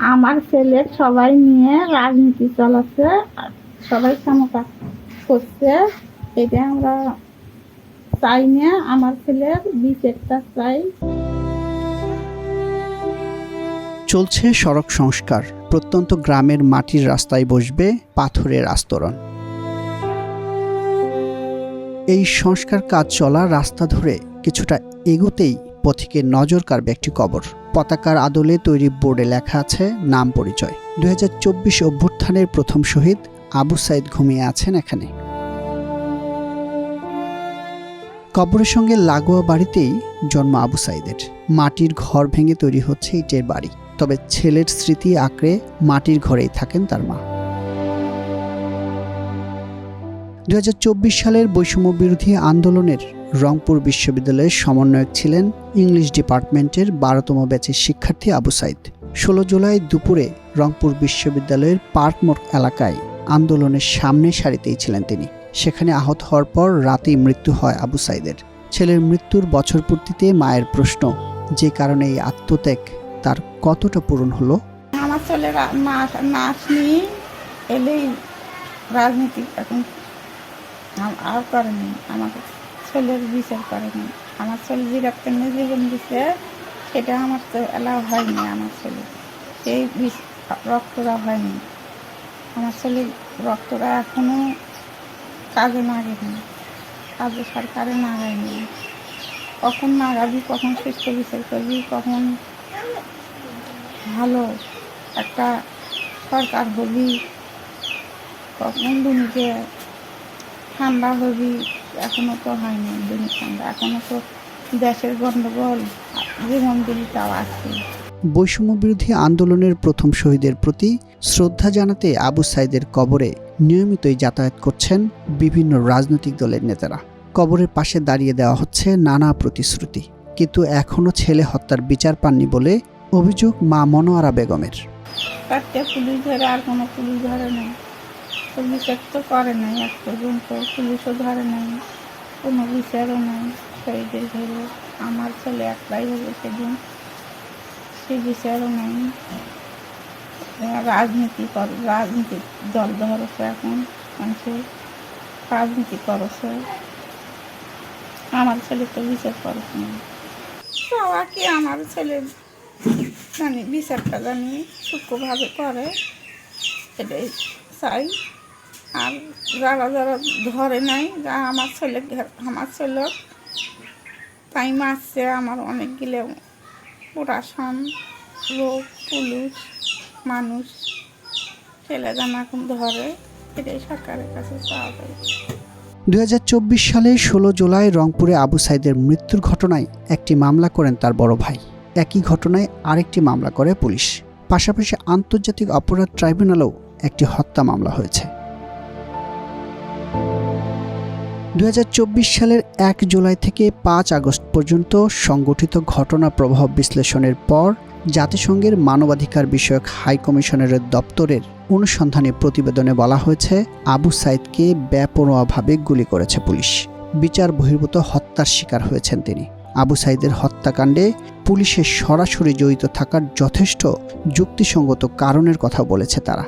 আমার ছেলে সবাই নিয়ে রাজনীতি চালাচ্ছে, সবাই ক্ষমতা করছে। এটা আমরা চাই না, আমার ছেলের বিচারটা চাই। চলছে সড়ক সংস্কার। প্রত্যন্ত গ্রামের মাটির রাস্তায় বসবে পাথরের আস্তরণ। এই সংস্কার কাজ চলা রাস্তা ধরে কিছুটা এগোতেই পথিকের নজর কাড়বে একটি কবর। পতাকার আদলে তৈরি বোর্ডে লেখা আছে নাম পরিচয়। 2024 অভ্যুত্থানের প্রথম শহীদ আবু সাইদ ঘুমিয়ে আছেন এখানে। কবরের সঙ্গে লাগোয়া বাড়িতেই জন্ম আবু সাইদের। মাটির ঘর ভেঙে তৈরি হচ্ছে ইটের বাড়ি। তবে ছেলের স্মৃতি আঁকড়ে মাটির ঘরেই থাকেন তার মা। 2024 সালের বৈষম্য বিরোধী আন্দোলনের রংপুর বিশ্ববিদ্যালয়ের সমন্বয়ক ছিলেন ইংলিশ ডিপার্টমেন্টের 12তম ব্যাচের শিক্ষার্থী আবু সাইদ। 16 জুলাই দুপুরে রংপুর বিশ্ববিদ্যালয়ের পার্ক মোড় এলাকায় আন্দোলনের সামনে সারিতেই ছিলেন তিনি। সেখানে আহত হওয়ার পর রাতেই মৃত্যু হয় আবু সাইদের। ছেলের মৃত্যুর বছর পূর্তিতে মায়ের প্রশ্ন, যে কারণে এই আত্মত্যাগ তার কতটা পূরণ হলো। আমার ছেলে না আসনি এলেই রাজনীতি এখন আর করেনি, আমাকে ছেলের বিচার করেনি। আমার ছেলে যে রক্তের জীবন দিচ্ছে সেটা আমার তো এলাও হয়নি। আমার ছেলে সেই রক্তরা হয়নি। আমার ছেলে রক্তরা এখনো কাজে নাগেনি, কাজে সরকারে নাগায়নি। কখন নাগাবি, কখন সুস্থ বিচার করবি, কখন ভালো একটা সরকার হবি, কখন দুনিকে ঠান্ডা হবি, এখনো তো হয়নি দুনি ঠান্ডা। এখনো তো দেশের গণ্ডগোল, জীবন দিলিটাও আছে। বৈষম্য বিরোধী আন্দোলনের প্রথম শহীদের প্রতি শ্রদ্ধা জানাতে আবু সাইদের কবরে নিয়মিতই যাতায়াত করছেন বিভিন্ন রাজনৈতিক দলের নেতারা। কবরের পাশে দাঁড়িয়ে দেওয়া হচ্ছে নানা প্রতিশ্রুতি, কিন্তু এখনও ছেলে হত্যার বিচার পাননি বলে অভিযোগ মা মনোয়ারা বেগমের। পুলিশ ধরে আর কোনো পুলিশ ধরে নেই, বিচার তো করে নাই এক পর্যন্ত, পুলিশও ধরে নাই, কোনো বিচারও নাই। শহীদের ধরে আমার ছেলে একটাই হবে সেদিন, সে বিচারও নাই। রাজনীতি দল ধরেছে, এখন মানুষের রাজনীতি করেছে, আমার ছেলে তো বিচার করেছে না। সবাইকে আমার ছেলে জানি বিচারটা জানি সূক্ষ্মভাবে করে, এটাই চাই। আর যারা যারা ধরে নাই, যা আমার ছেলে তাই মারছে, আমার অনেকগুলো প্রশাসন লোক, পুলিশ, মানুষ ছেলে যেন এখন ধরে, এটাই সরকারের কাছে চাওয়া যায়। 2024 সালে 16 জুলাই রংপুরে আবু সাইদের মৃত্যুর ঘটনায় একটি মামলা করেন তার বড় ভাই। একই ঘটনায় আরেকটি মামলা করে পুলিশ। পাশাপাশি আন্তর্জাতিক অপরাধ ট্রাইব্যুনালেও একটি হত্যা মামলা হয়েছে। 2024 সালের 1 জুলাই থেকে 5 আগস্ট পর্যন্ত সংগঠিত ঘটনা প্রভাব বিশ্লেষণের পর জাতিসংঘের মানবাধিকার বিষয়ক হাই কমিশনারের দপ্তরের অনুসন্ধানী প্রতিবেদনে বলা হয়েছে, আবু সাইদকে বেপরোয়াভাবে গুলি করেছে পুলিশ। বিচার বহির্ভূত হত্যার শিকার হয়েছেন তিনি। আবু সাইদের হত্যাকাণ্ডে পুলিশের সরাসরি জড়িত থাকার যথেষ্ট যুক্তিসঙ্গত কারণের কথা বলেছে তারা।